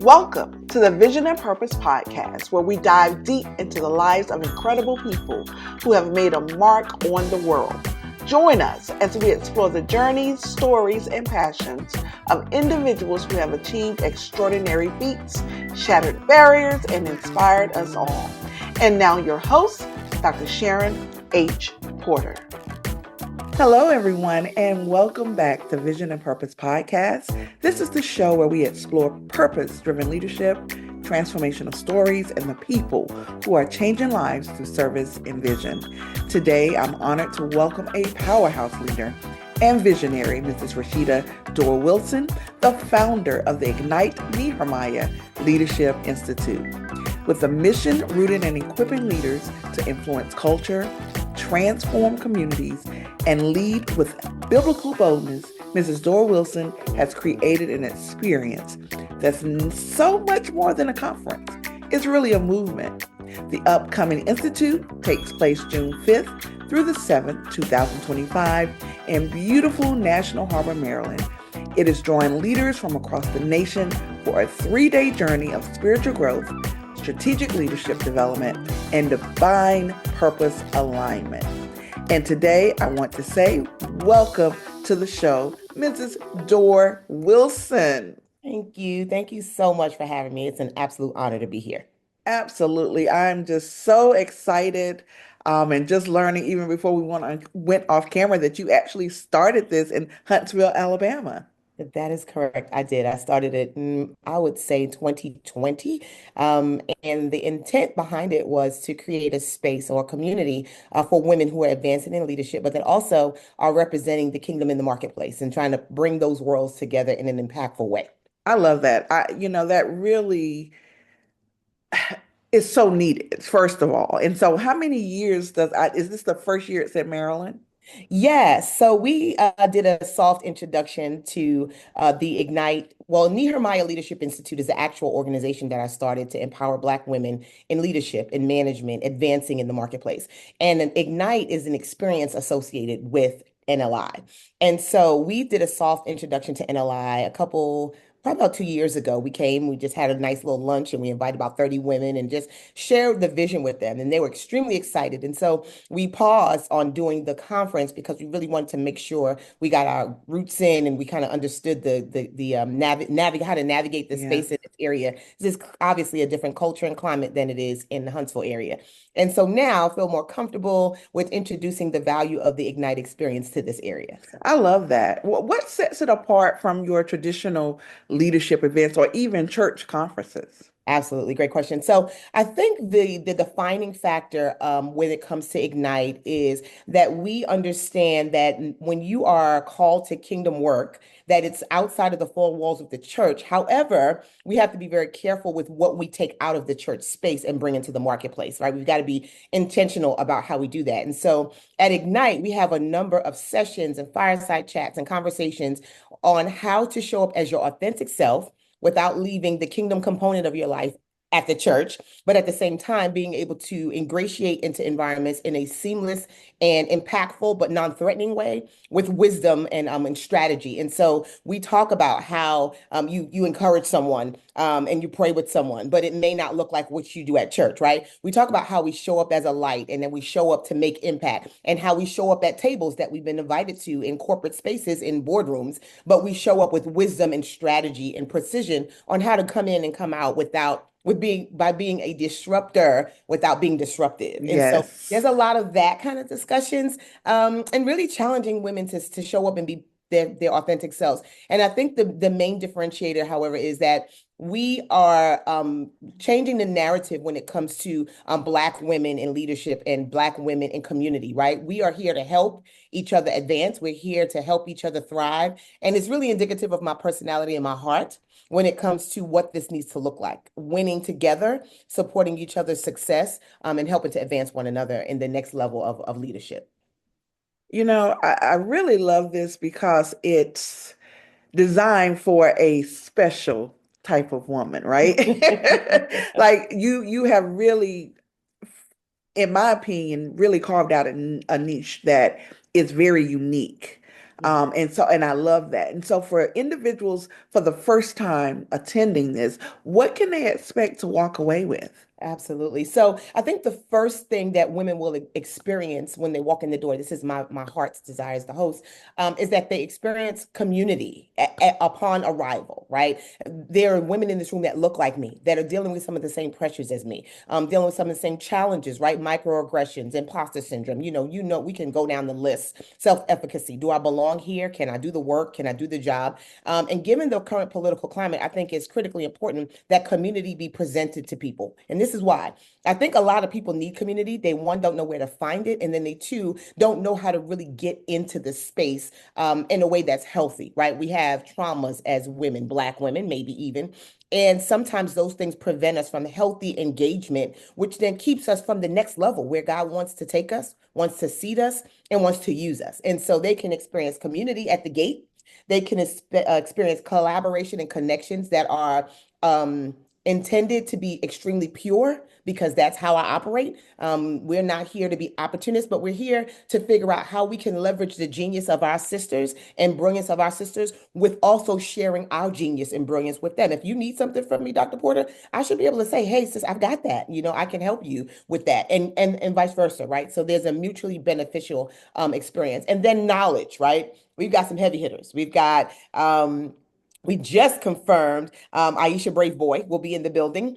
Welcome to the Vision and Purpose podcast, where we dive deep into the lives of incredible people who have made a mark on the world. Join us as we explore the journeys, stories, and passions of individuals who have achieved extraordinary feats, shattered barriers, and inspired us all. And now your host, Dr. Sharon H. Porter. Hello, everyone, and welcome back to Vision and Purpose Podcast. This is the show where we explore purpose-driven leadership, transformational stories, and the people who are changing lives through service and vision. Today, I'm honored to welcome a powerhouse leader and visionary, Mrs. Rashida Dore-Wilson, the founder of the Ignite Nehermiah Leadership Institute. With a mission rooted in equipping leaders to influence culture, transform communities, and lead with biblical boldness, Mrs. Dore-Wilson has created an experience that's so much more than a conference. It's really a movement. The upcoming institute takes place June 5th through the 7th, 2025 in beautiful National Harbor, Maryland. It is drawing leaders from across the nation for a 3-day journey of spiritual growth, strategic leadership development, and divine purpose alignment. And today I want to say welcome to the show, Mrs. Dore-Wilson. Thank you. Thank you so much for having me. It's an absolute honor to be here. Absolutely. I'm just so excited and just learning even before we went off camera that you actually started this in Huntsville, Alabama. That is correct. I did. I started it, I would say 2020. And the intent behind it was to create a space or a community for women who are advancing in leadership, but that also are representing the kingdom in the marketplace and trying to bring those worlds together in an impactful way. I love that. That really is so needed, first of all. And so how many years is this the first year it's in Maryland? Yes, so we did a soft introduction to the Ignite. Well, Nehermiah Leadership Institute is the actual organization that I started to empower Black women in leadership, in management, advancing in the marketplace. And an Ignite is an experience associated with NLI. And so we did a soft introduction to NLI probably about 2 years ago. We just had a nice little lunch and we invited about 30 women and just shared the vision with them. And they were extremely excited. And so we paused on doing the conference because we really wanted to make sure we got our roots in and we kind of understood how to navigate the space in this area. This is obviously a different culture and climate than it is in the Huntsville area. And so now I feel more comfortable with introducing the value of the Ignite experience to this area. I love that. What sets it apart from your traditional leadership events or even church conferences? Absolutely. Great question. So I think the defining factor when it comes to Ignite is that we understand that when you are called to kingdom work, that it's outside of the four walls of the church. However, we have to be very careful with what we take out of the church space and bring into the marketplace, right? We've got to be intentional about how we do that. And so at Ignite, we have a number of sessions and fireside chats and conversations on how to show up as your authentic self without leaving the kingdom component of your life at the church, but at the same time, being able to ingratiate into environments in a seamless and impactful, but non-threatening way with wisdom and strategy. And so we talk about how you encourage someone and you pray with someone, but it may not look like what you do at church, right? We talk about how we show up as a light and then we show up to make impact and how we show up at tables that we've been invited to in corporate spaces, in boardrooms, but we show up with wisdom and strategy and precision on how to come in and come out by being a disruptor without being disruptive. And so there's a lot of that kind of discussions and really challenging women to show up and be their authentic selves. And I think the main differentiator, however, is that we are changing the narrative when it comes to Black women in leadership and Black women in community, right? We are here to help each other advance. We're here to help each other thrive. And it's really indicative of my personality and my heart when it comes to what this needs to look like. Winning together, supporting each other's success, and helping to advance one another in the next level of leadership. I really love this because it's designed for a special type of woman, right? Like you have really, in my opinion, really carved out a niche that is very unique. Mhm. And I love that. And so for individuals for the first time attending this, what can they expect to walk away with? Absolutely. So I think the first thing that women will experience when they walk in the door, this is my heart's desire as the host, is that they experience community upon arrival, right? There are women in this room that look like me, that are dealing with some of the same pressures as me, dealing with some of the same challenges, right? Microaggressions, imposter syndrome. We can go down the list. Self-efficacy. Do I belong here? Can I do the work? Can I do the job? And given the current political climate, I think it's critically important that community be presented to people. And this is why I think a lot of people need community. They, one, don't know where to find it. And then they, two, don't know how to really get into the space in a way that's healthy, right? We have traumas as women, Black women, maybe even. And sometimes those things prevent us from healthy engagement, which then keeps us from the next level where God wants to take us, wants to seat us, and wants to use us. And so they can experience community at the gate. They can experience collaboration and connections that are intended to be extremely pure because that's how I operate. We're not here to be opportunists, but we're here to figure out how we can leverage the genius of our sisters and brilliance of our sisters with also sharing our genius and brilliance with them. If you need something from me, Dr. Porter, I should be able to say, hey, sis, I've got that. I can help you with that. And vice versa, right? So there's a mutually beneficial experience. And then knowledge, right? We've got some heavy hitters. We just confirmed Aisha Brave Boy will be in the building.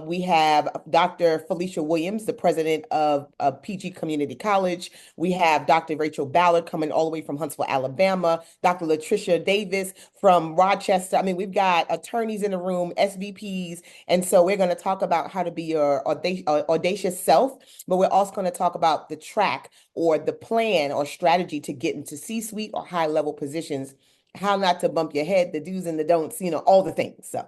We have Dr. Felicia Williams, the president of PG Community College. We have Dr. Rachel Ballard coming all the way from Huntsville, Alabama. Dr. Latricia Davis from Rochester. I mean, we've got attorneys in the room, SVPs. And so we're going to talk about how to be your audacious self, but we're also going to talk about the track or the plan or strategy to get into C-suite or high-level positions, how not to bump your head, the do's and the don'ts, all the things. So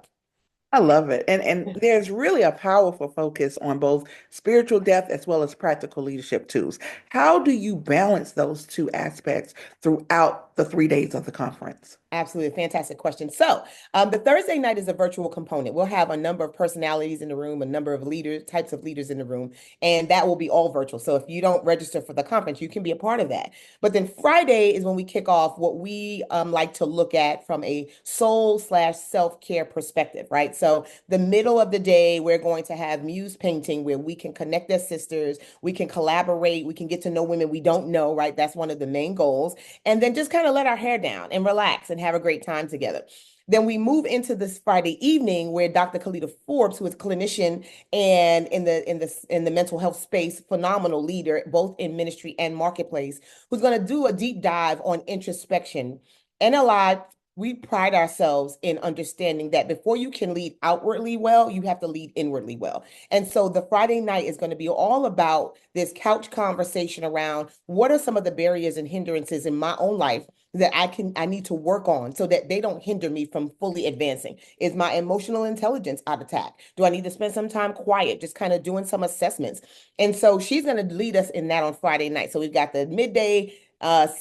I love it. And there's really a powerful focus on both spiritual depth as well as practical leadership tools. How do you balance those two aspects throughout the 3 days of the conference? absolutely. Fantastic question. So, the Thursday night is a virtual component. We'll have a number of personalities in the room, a number of leaders, types of leaders in the room, and that will be all virtual. So, if you don't register for the conference, you can be a part of that. But then Friday is when we kick off what we like to look at from a soul/self-care perspective, right? So, the middle of the day, we're going to have muse painting where we can connect as sisters, we can collaborate, we can get to know women we don't know, right? That's one of the main goals. And then just kind of let our hair down and relax and have a great time together. Then we move into this Friday evening where Dr. Kalita Forbes, who is a clinician and in the mental health space, phenomenal leader, both in ministry and marketplace, who's going to do a deep dive on introspection. NLI, we pride ourselves in understanding that before you can lead outwardly well, you have to lead inwardly well. And so the Friday night is going to be all about this couch conversation around what are some of the barriers and hindrances in my own life that I need to work on so that they don't hinder me from fully advancing. Is my emotional intelligence out of attack? Do I need to spend some time quiet, just kind of doing some assessments? And so she's going to lead us in that on Friday night. So we've got the midday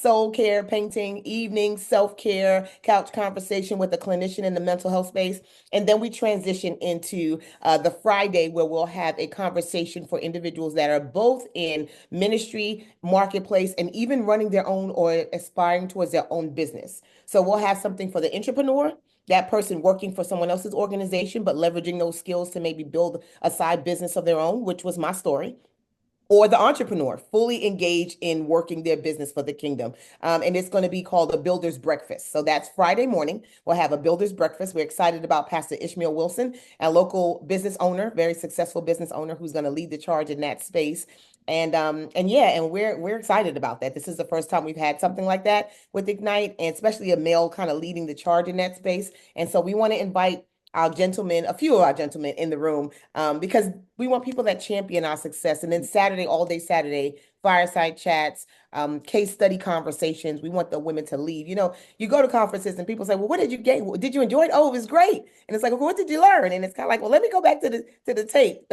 soul care painting, evening self-care, couch conversation with a clinician in the mental health space. And then we transition into the Friday where we'll have a conversation for individuals that are both in ministry, marketplace, and even running their own or aspiring towards their own business. So we'll have something for the entrepreneur, that person working for someone else's organization, but leveraging those skills to maybe build a side business of their own, which was my story, or the entrepreneur fully engaged in working their business for the kingdom. And it's going to be called a builder's breakfast. So that's Friday morning. We'll have a builder's breakfast. We're excited about Pastor Ishmael Wilson, a local business owner, very successful business owner who's going to lead the charge in that space. And yeah, and we're excited about that. This is the first time we've had something like that with Ignite, and especially a male kind of leading the charge in that space. And so we want to invite our gentlemen, a few of our gentlemen in the room, because we want people that champion our success. And then Saturday, all day Saturday, fireside chats, case study conversations. We want the women to lead. You go to conferences and people say, well, what did you gain? Did you enjoy it? Oh, it was great. And it's like, well, what did you learn? And it's kind of like, well, let me go back to the tape.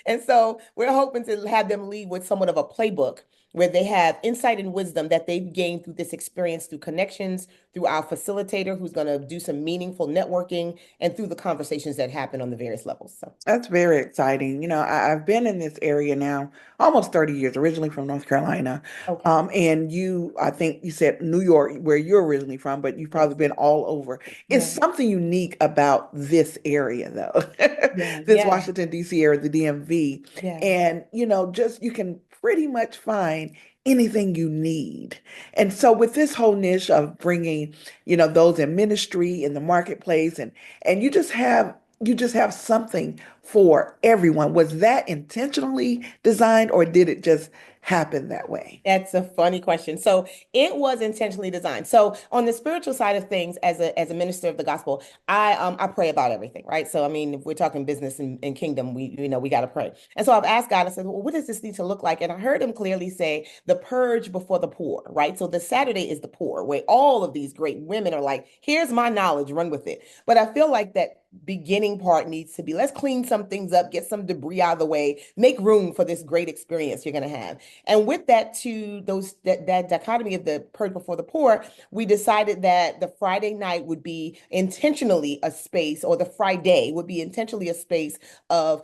And so we're hoping to have them lead with somewhat of a playbook where they have insight and wisdom that they've gained through this experience, through connections, through our facilitator who's going to do some meaningful networking, and through the conversations that happen on the various levels. So That's very exciting. I've been in this area now almost 30 years, originally from North Carolina. Okay. And I think you said New York, where you're originally from, but you've probably Yes. been all over. It's Right. something unique about this area, though, Yeah. this Yeah. Washington, D.C. area, the DMV. Yeah. And, just you can pretty much find anything you need. And so with this whole niche of bringing, those in ministry in the marketplace and you just have something for everyone. Was that intentionally designed or did it just happen that way? That's a funny question. So it was intentionally designed. So on the spiritual side of things, as a minister of the gospel, I pray about everything, right? So I mean, if we're talking business and kingdom, we got to pray. And so I've asked God, I said, well, what does this need to look like? And I heard him clearly say the purge before the poor, right? So the Saturday is the poor, where all of these great women are like, here's my knowledge, run with it. But I feel like that beginning part needs to be, let's clean some things up, get some debris out of the way, make room for this great experience you're going to have. And with that, to that dichotomy of the purge before the poor, we decided that the Friday night would be intentionally a space, or the Friday would be intentionally a space of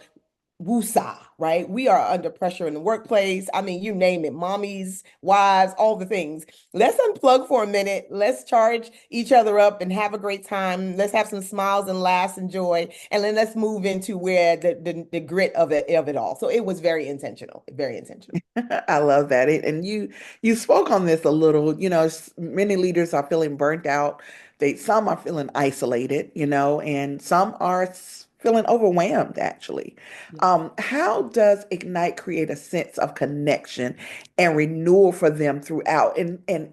woosah, right? We are under pressure in the workplace. I mean, you name it, mommies, wives, all the things. Let's unplug for a minute. Let's charge each other up and have a great time. Let's have some smiles and laughs and joy. And then let's move into where the grit of it all. So it was very intentional, very intentional. I love that. And you spoke on this a little, many leaders are feeling burnt out. Some are feeling isolated, and some are feeling overwhelmed actually. How does Ignite create a sense of connection and renewal for them throughout? And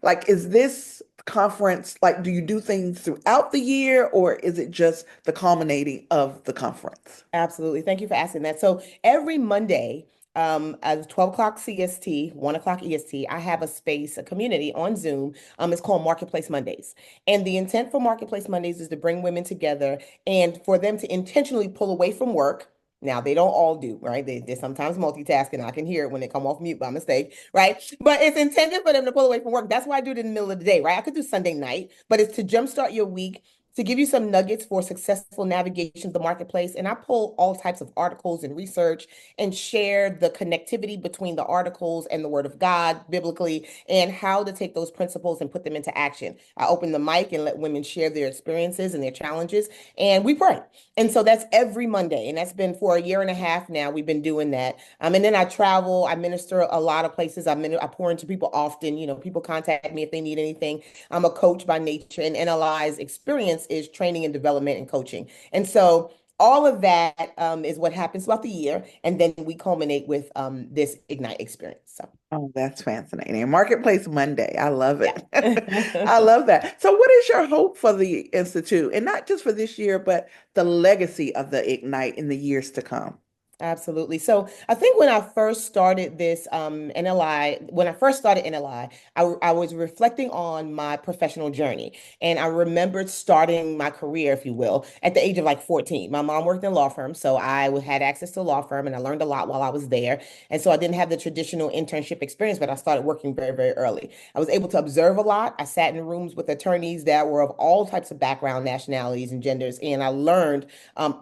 like, is this conference, like, do you do things throughout the year or is it just the culminating of the conference? Absolutely. Thank you for asking that. So every Monday, at 12 o'clock CST, 1 o'clock EST, I have a space, a community on Zoom. It's called Marketplace Mondays. And the intent for Marketplace Mondays is to bring women together and for them to intentionally pull away from work. Now, they don't all do, right? They're sometimes multitasking. I can hear it when they come off mute by mistake, right? But it's intended for them to pull away from work. That's why I do it in the middle of the day, right? I could do Sunday night, but it's to jumpstart your week, to give you some nuggets for successful navigation of the marketplace. And I pull all types of articles and research and share the connectivity between the articles and the word of God biblically, and how to take those principles and put them into action. I open the mic and let women share their experiences and their challenges, and we pray. And so that's every Monday. And that's been for a year and a half now. We've been doing that. And then I travel, I minister a lot of places. I pour into people often. People contact me if they need anything. I'm a coach by nature, and NLI's experience is training and development and coaching. And so all of that is what happens throughout the year. And then we culminate with this Ignite experience. So, Oh, that's fascinating. Marketplace Monday. I love yeah. it. I love that. So, what is your hope for the Institute? And not just for this year, but the legacy of the Ignite in the years to come? Absolutely. So I think when I first started this NLI, when I first started NLI, I was reflecting on my professional journey. And I remembered starting my career, if you will, at the age of like 14. My mom worked in a law firm, so had access to a law firm and I learned a lot while I was there. And so I didn't have the traditional internship experience, but I started working very, very early. I was able to observe a lot. I sat in rooms with attorneys that were of all types of background, nationalities, and genders. And I learned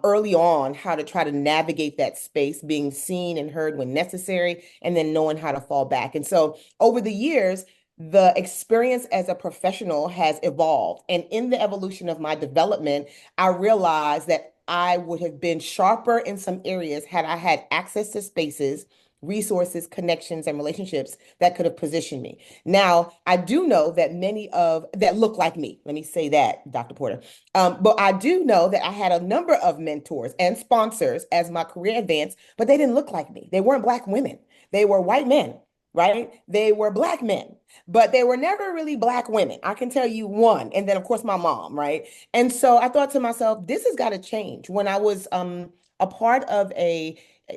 early on how to try to navigate that space, being seen and heard when necessary, and then knowing how to fall back. And so over the years, the experience as a professional has evolved. And in the evolution of my development, I realized that I would have been sharper in some areas had I had access to spaces, resources, connections, and relationships that could have positioned me. Now, I do know that many of that look like me. Let me say that, Dr. Porter. But I do know that I had a number of mentors and sponsors as my career advanced, but they didn't look like me. They weren't Black women. They were white men, right? They were Black men, but they were never really Black women. I can tell you one. And then, of course, my mom, right? And so I thought to myself, this has got to change. When I was a part of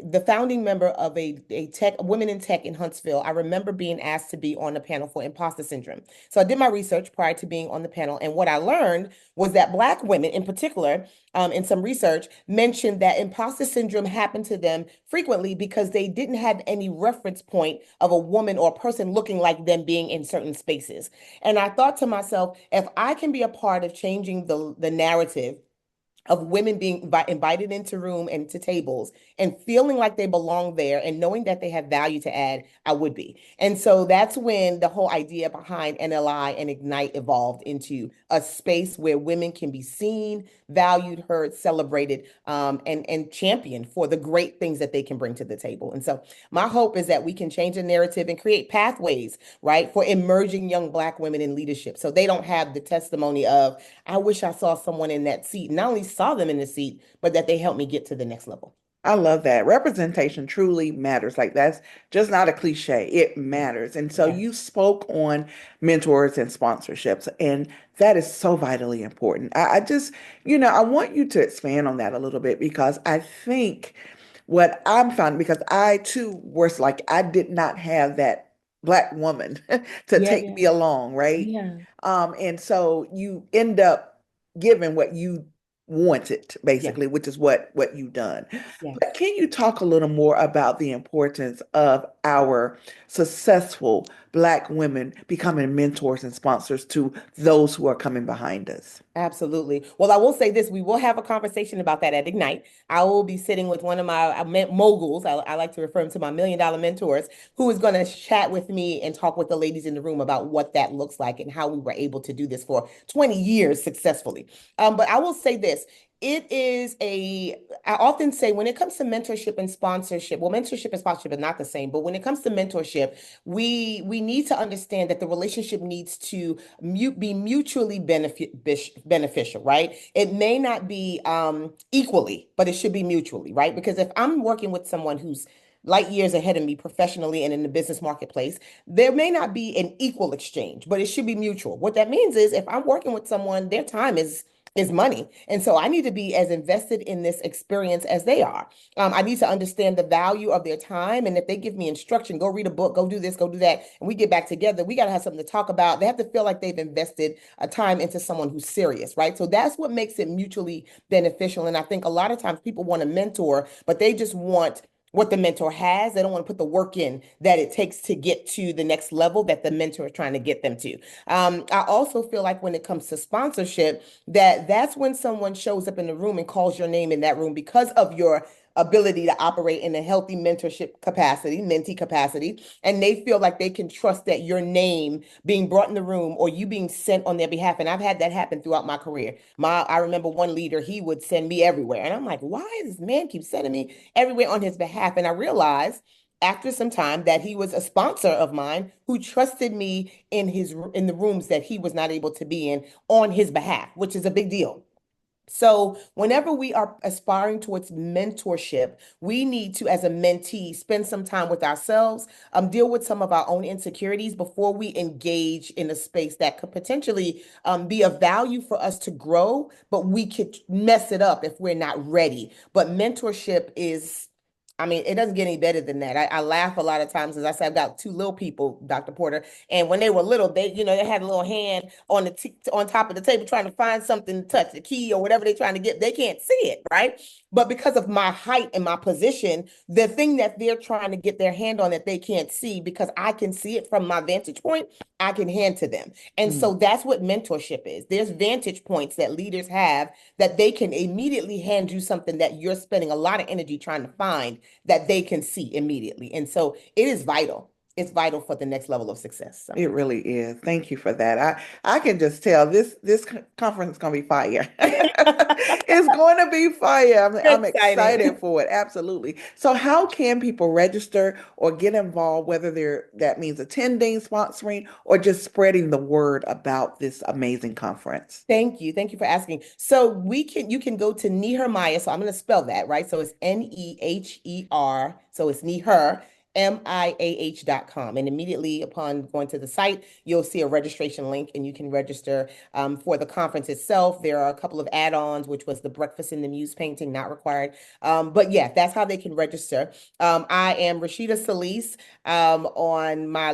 the founding member of a tech women in tech in Huntsville, I remember being asked to be on the panel for imposter syndrome. So I did my research prior to being on the panel, and what I learned was that Black women, in particular, in some research, mentioned that imposter syndrome happened to them frequently because they didn't have any reference point of a woman or a person looking like them being in certain spaces. And I thought to myself, if I can be a part of changing the narrative of women being invited into room and to tables and feeling like they belong there and knowing that they have value to add, I would be. And so that's when the whole idea behind NLI and Ignite evolved into a space where women can be seen, valued, heard, celebrated, and championed for the great things that they can bring to the table. And so my hope is that we can change the narrative and create pathways, right, for emerging young Black women in leadership. So they don't have the testimony of, I wish I saw someone in that seat. Not only saw them in the seat, but that they helped me get to the next level. I love that. Representation truly matters. Like that's just not a cliche. It matters. And so Yes. you spoke on mentors and sponsorships, and that is so vitally important. I just, I want you to expand on that a little bit because I think what I'm finding, because I too was like, I did not have that Black woman to Yeah, take yeah, me along, right? yeah, And so you end up giving what you wanted, yeah, basically, which is what you've done. yeah. But can you talk a little more about the importance of our successful Black women becoming mentors and sponsors to those who are coming behind us? Absolutely. Well, I will say this, we will have a conversation about that at Ignite. I will be sitting with one of my moguls. I like to refer them to my $1 million mentors, who is going to chat with me and talk with the ladies in the room about what that looks like and how we were able to do this for 20 years successfully. But I will say this. I often say when it comes to mentorship and sponsorship, well, mentorship and sponsorship are not the same, but when it comes to mentorship, we need to understand that the relationship needs to be mutually beneficial, right? It may not be equally, but it should be mutually, right? Because if I'm working with someone who's light years ahead of me professionally and in the business marketplace, there may not be an equal exchange, but it should be mutual. What that means is if I'm working with someone, their time is money. And so I need to be as invested in this experience as they are. I need to understand the value of their time. And if they give me instruction, go read a book, go do this, go do that, and we get back together, we got to have something to talk about. They have to feel like they've invested a time into someone who's serious, right? So that's what makes it mutually beneficial. And I think a lot of times people want a mentor, but they just want what the mentor has. They don't want to put the work in that it takes to get to the next level that the mentor is trying to get them to. I also feel like when it comes to sponsorship, that's when someone shows up in the room and calls your name in that room because of your ability to operate in a healthy mentorship capacity, mentee capacity, and they feel like they can trust that your name being brought in the room or you being sent on their behalf. And I've had that happen throughout my career. I remember one leader, he would send me everywhere. And I'm like, why does this man keep sending me everywhere on his behalf? And I realized after some time that he was a sponsor of mine who trusted me in the rooms that he was not able to be in on his behalf, which is a big deal. So, whenever we are aspiring towards mentorship, we need to, as a mentee, spend some time with ourselves, deal with some of our own insecurities before we engage in a space that could potentially be of value for us to grow, but we could mess it up if we're not ready. But mentorship is, I mean, it doesn't get any better than that. I laugh a lot of times, as I said, I've got two little people, Dr. Porter, and when they were little, they had a little hand on on top of the table trying to find something to touch, the key or whatever they're trying to get. They can't see it, right? But because of my height and my position, the thing that they're trying to get their hand on that they can't see, because I can see it from my vantage point, I can hand to them. And Mm. so that's what mentorship is. There's vantage points that leaders have that they can immediately hand you something that you're spending a lot of energy trying to find that they can see immediately. And so it is vital. It's vital for the next level of success. So. It really is. Thank you for that. I can just tell this conference is going to be fire. It's going to be fire. I'm excited Excited. for it. Absolutely. So how can people register or get involved, whether that means attending, sponsoring, or just spreading the word about this amazing conference? Thank you. Thank you for asking. So you can go to Nehermiah. So I'm going to spell that, right? So it's Neher. So it's Neher. MIAH.com. And immediately upon going to the site, you'll see a registration link and you can register for the conference itself. There are a couple of add-ons, which was the Breakfast in the Muse painting, not required. But yeah, that's how they can register. I am Rashida Solis. On my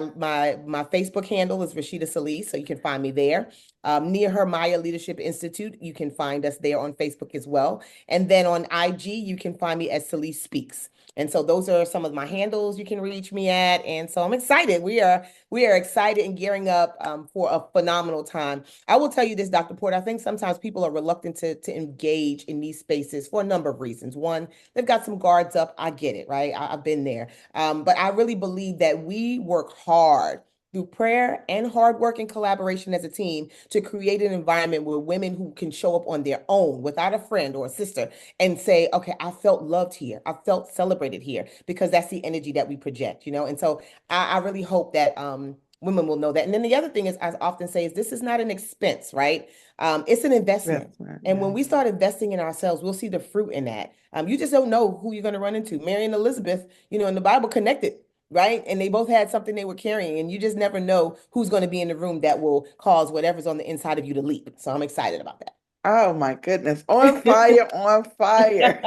Facebook handle is Rashida Solis, so you can find me there. Nehermiah Leadership Institute, you can find us there on Facebook as well. And then on IG, you can find me as Solis Speaks. And so those are some of my handles you can can reach me at. And so I'm excited. We are excited and gearing up for a phenomenal time. I will tell you this, Dr. Porter, I think sometimes people are reluctant to engage in these spaces for a number of reasons. One, they've got some guards up. I get it, right? I've been there. But I really believe that we work hard through prayer and hard work and collaboration as a team to create an environment where women who can show up on their own without a friend or a sister and say, okay, I felt loved here. I felt celebrated here, because that's the energy that we project, you know? And so I really hope that women will know that. And then the other thing is, I often say, is this is not an expense, right? It's an investment. And when we start investing in ourselves, we'll see the fruit in that. You just don't know who you're going to run into. Mary and Elizabeth, you know, in the Bible connected, right? And they both had something they were carrying, and you just never know who's going to be in the room that will cause whatever's on the inside of you to leap. So I'm excited about that. Oh my goodness. On fire, on fire.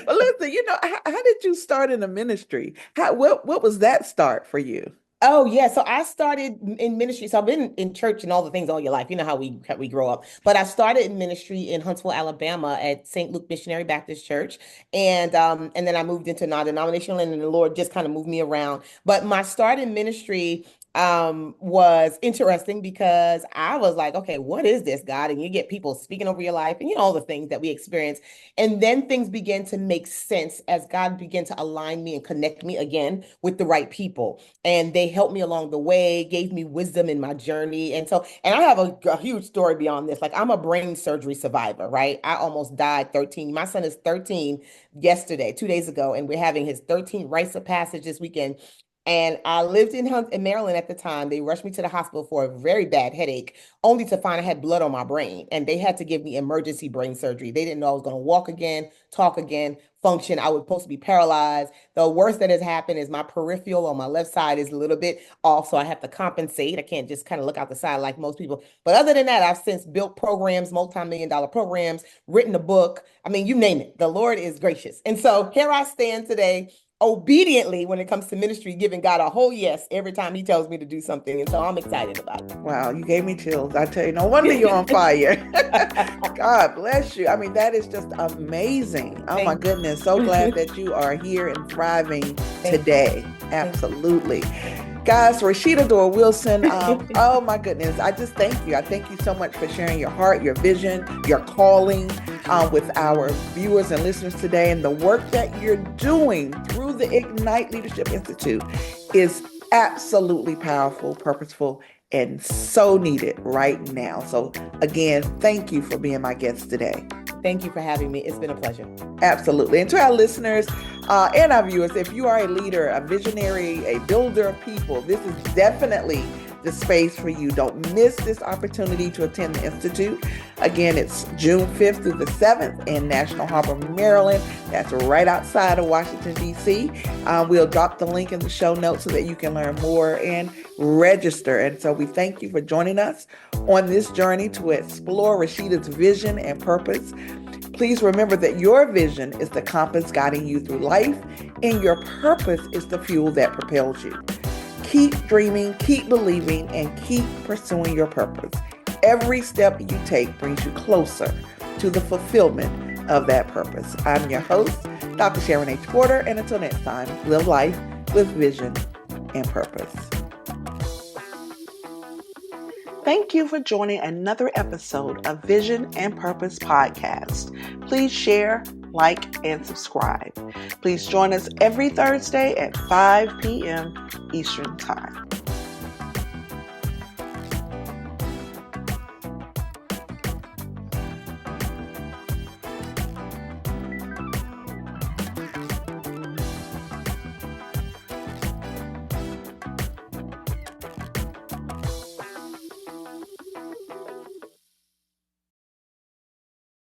Well, listen, you know, how did you start in the ministry? What was that start for you? Oh yeah, so I started in ministry. So I've been in church and all the things all your life. You know how we grow up. But I started in ministry in Huntsville, Alabama, at St. Luke Missionary Baptist Church, and then I moved into non-denominational, and then the Lord just kind of moved me around. But my start in ministry was interesting, because I was like, okay, what is this, God? And you get people speaking over your life, and you know all the things that we experience. And then things began to make sense as God began to align me and connect me again with the right people. And they helped me along the way, gave me wisdom in my journey. And I have a huge story beyond this. Like, I'm a brain surgery survivor, right? I almost died 13. My son is 13 yesterday, 2 days ago, and we're having his 13th rites of passage this weekend. And I lived in Maryland at the time. They rushed me to the hospital for a very bad headache, only to find I had blood on my brain. And they had to give me emergency brain surgery. They didn't know I was going to walk again, talk again, function. I was supposed to be paralyzed. The worst that has happened is my peripheral on my left side is a little bit off, so I have to compensate. I can't just kind of look out the side like most people. But other than that, I've since built programs, multi-million-dollar programs, written a book. I mean, you name it. The Lord is gracious. And so here I stand today, obediently, when it comes to ministry, giving God a whole yes every time he tells me to do something. And so I'm excited about it. Wow, you gave me chills. I tell you, no wonder you're on fire. God bless you. I mean, that is just amazing. Oh my goodness. So glad that you are here and thriving today. Absolutely. Guys, Rashida Dore-Wilson, oh my goodness, I just thank you. I thank you so much for sharing your heart, your vision, your calling with our viewers and listeners today. And the work that you're doing through the Ignite Leadership Institute is absolutely powerful, purposeful, and so needed right now. So again, thank you for being my guest today. Thank you for having me. It's been a pleasure. Absolutely. And to our listeners and our viewers, if you are a leader, a visionary, a builder of people, this is definitely the space for you. Don't miss this opportunity to attend the Institute. Again, it's June 5th through the 7th in National Harbor, Maryland. That's right outside of Washington, D.C. We'll drop the link in the show notes so that you can learn more and register. And so we thank you for joining us on this journey to explore Rashida's vision and purpose. Please remember that your vision is the compass guiding you through life, and your purpose is the fuel that propels you. Keep dreaming, keep believing, and keep pursuing your purpose. Every step you take brings you closer to the fulfillment of that purpose. I'm your host, Dr. Sharon H. Porter, and until next time, live life with vision and purpose. Thank you for joining another episode of Vision and Purpose Podcast. Please share, like, and subscribe. Please join us every Thursday at 5 p.m. Eastern Time.